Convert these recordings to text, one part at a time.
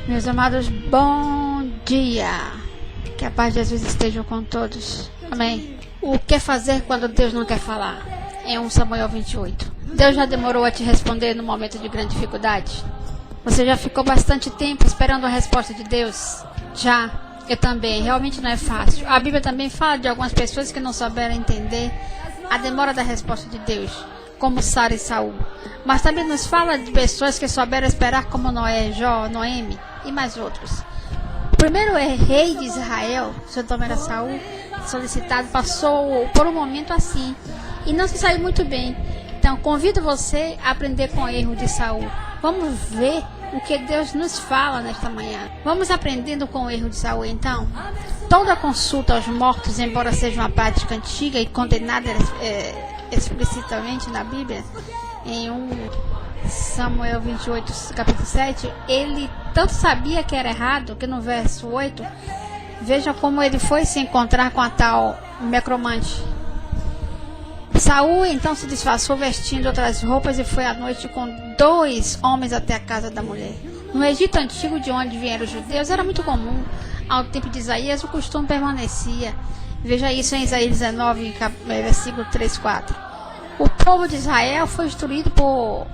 Meus amados, bom dia. Que a paz de Jesus esteja com todos. Amém. O que fazer quando Deus não quer falar? Em 1 Samuel 28. Deus já demorou a te responder no momento de grande dificuldade? Você já ficou bastante tempo esperando a resposta de Deus? Já. Eu também. Realmente não é fácil. A Bíblia também fala de algumas pessoas que não souberam entender a demora da resposta de Deus, como Sara e Saul. Mas também nos fala de pessoas que souberam esperar, como Noé, Jó, Noemi e mais outros. O primeiro rei de Israel, seu nome era Saul, solicitado, passou por um momento assim e não se saiu muito bem. Então convido você a aprender com o erro de Saul. Vamos ver o que Deus nos fala nesta manhã. Vamos aprendendo com o erro de Saul, então. Toda consulta aos mortos, embora seja uma prática antiga e condenada explicitamente na Bíblia, em 1 Samuel 28, capítulo 7, ele tanto sabia que era errado, que no verso 8, veja como ele foi se encontrar com a tal necromante. Saul então se disfarçou vestindo outras roupas e foi à noite com 2 homens até a casa da mulher. No Egito antigo, de onde vieram os judeus, era muito comum. Ao tempo de Isaías, o costume permanecia. Veja isso em Isaías 19, versículo 3, 4. O povo de Israel foi instruído por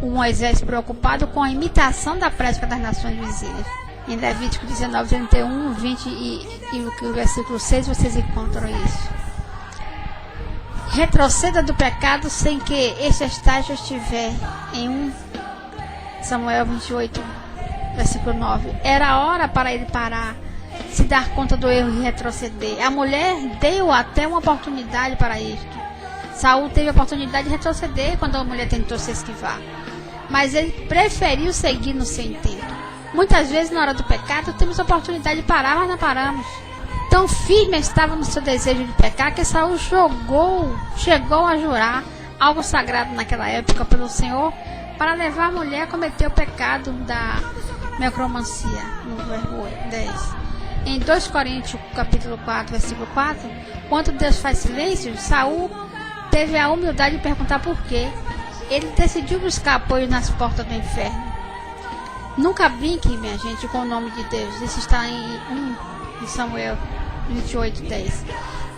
Moisés, preocupado com a imitação da prática das nações vizinhas. Em Levítico 19, 31, 20 e o versículo 6, vocês encontram isso. Retroceda do pecado sem que este estágio estiver. Em 1 Samuel 28, versículo 9. Era hora para ele parar, se dar conta do erro e retroceder. A mulher deu até uma oportunidade para isto. Saul teve a oportunidade de retroceder quando a mulher tentou se esquivar, mas ele preferiu seguir no seu intento. Muitas vezes, na hora do pecado, temos a oportunidade de parar, mas não paramos. Tão firme estava no seu desejo de pecar que Saul chegou a jurar algo sagrado naquela época pelo Senhor para levar a mulher a cometer o pecado da necromancia, no verbo 10. Em 2 Coríntios, capítulo 4, versículo 4, quando Deus faz silêncio, Saul teve a humildade de perguntar por quê. Ele decidiu buscar apoio nas portas do inferno. Nunca brinque, minha gente, com o nome de Deus. Isso está em 1 Samuel 28, 10.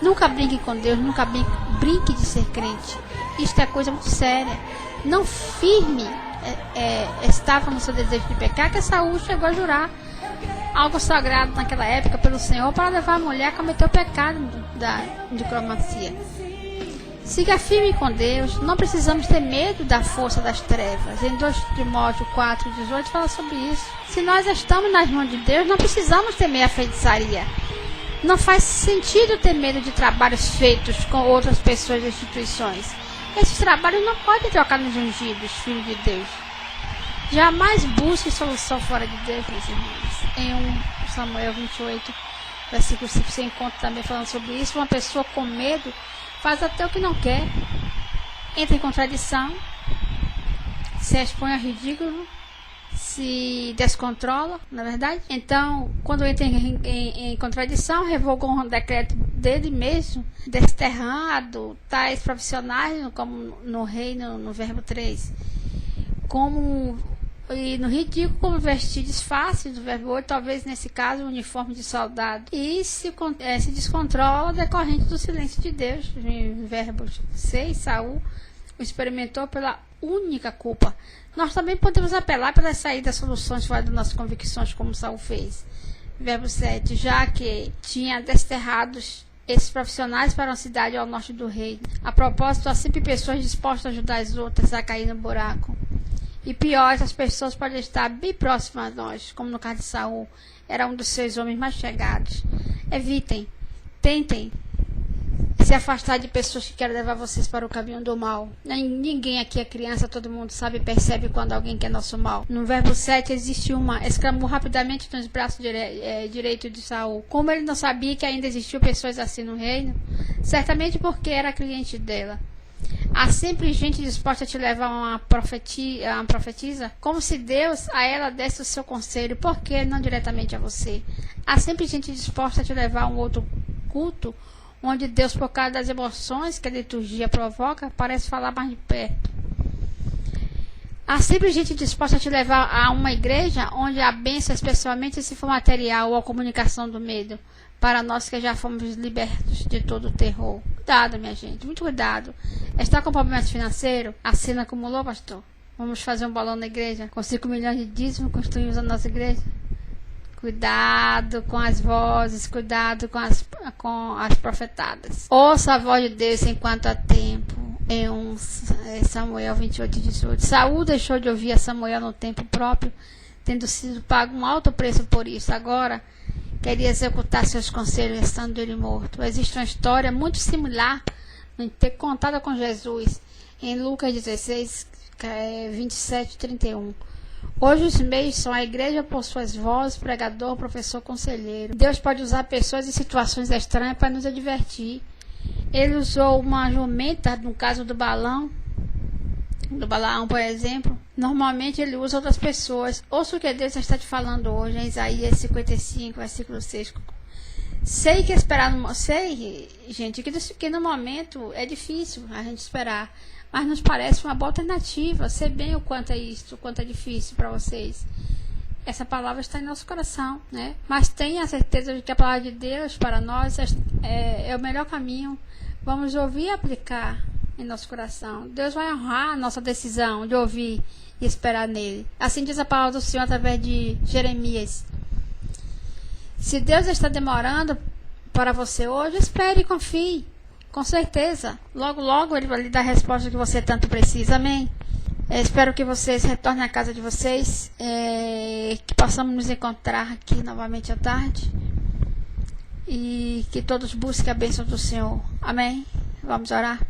Nunca brinque com Deus, nunca brinque de ser crente. Isto é coisa muito séria. Não firme estava no seu desejo de pecar que Saul chegou a jurar algo sagrado naquela época pelo Senhor para levar a mulher a cometer o pecado da necromancia. Siga firme com Deus. Não precisamos ter medo da força das trevas. Em 2 Timóteo 4, 18 fala sobre isso. Se nós estamos nas mãos de Deus, não precisamos temer a feitiçaria. Não faz sentido ter medo de trabalhos feitos com outras pessoas e instituições. Esses trabalhos não podem trocar nos ungidos, filhos de Deus. Jamais busque solução fora de Deus, meus irmãos. Em 1 Samuel 28, versículo 5, você encontra também falando sobre isso. Uma pessoa com medo faz até o que não quer, entra em contradição, se expõe a ridículo, se descontrola, na verdade. Então, quando entra em contradição, revogou um decreto dele mesmo, desterrado tais profissionais, como no reino, no verbo 3, e no ridículo, como vestir disfarce, do verbo 8, talvez nesse caso, o uniforme de soldado. E se descontrola decorrente do silêncio de Deus. No verbo 6, Saul o experimentou pela única culpa. Nós também podemos apelar pelas saídas, soluções fora das nossas convicções, como Saul fez. Verbo 7, já que tinha desterrados esses profissionais para uma cidade ao norte do reino. A propósito, há sempre pessoas dispostas a ajudar as outras a cair no buraco. E pior, essas pessoas podem estar bem próximas a nós, como no caso de Saul, era um dos seus homens mais chegados. Evitem, tentem se afastar de pessoas que querem levar vocês para o caminho do mal. Ninguém aqui é criança, todo mundo sabe e percebe quando alguém quer nosso mal. No verbo 7 existe uma, exclamou rapidamente nos braços direito de Saul. Como ele não sabia que ainda existiam pessoas assim no reino? Certamente porque era cliente dela. Há sempre gente disposta a te levar a uma profetisa, como se Deus a ela desse o seu conselho, por que não diretamente a você? Há sempre gente disposta a te levar a um outro culto, onde Deus, por causa das emoções que a liturgia provoca, parece falar mais de perto. Há sempre gente disposta a te levar a uma igreja onde a bênção, especialmente se for material ou a comunicação do medo, para nós que já fomos libertos de todo o terror. Cuidado, minha gente, muito cuidado. Está com problemas financeiros? A cena acumulou, pastor? Vamos fazer um balão na igreja? Com 5 milhões de dízimos, construímos a nossa igreja? Cuidado com as vozes, cuidado com as profetadas. Ouça a voz de Deus enquanto há tempo. Em Samuel 28:18. Saul deixou de ouvir a Samuel no tempo próprio, tendo sido pago um alto preço por isso. Agora queria executar seus conselhos, estando ele morto. Existe uma história muito similar, contada com Jesus, em Lucas 16, 27-31. Hoje os meios são a igreja por suas vozes, pregador, professor, conselheiro. Deus pode usar pessoas em situações estranhas para nos advertir. Ele usou uma jumenta, no caso do Balaão, por exemplo. Normalmente ele usa outras pessoas. Ouça o que Deus está te falando hoje, em Isaías 55, versículo 6. Sei, gente, que no momento é difícil a gente esperar, mas nos parece uma boa alternativa. Sei bem o quanto é difícil para vocês. Essa palavra está em nosso coração, né? Mas tenha a certeza de que a palavra de Deus para nós é o melhor caminho. Vamos ouvir e aplicar em nosso coração. Deus vai honrar a nossa decisão de ouvir e esperar nele. Assim diz a palavra do Senhor através de Jeremias. Se Deus está demorando para você hoje, espere e confie. Com certeza. Logo, logo ele vai lhe dar a resposta que você tanto precisa. Amém? Espero que vocês retornem à casa de vocês, que possamos nos encontrar aqui novamente à tarde e que todos busquem a bênção do Senhor. Amém? Vamos orar?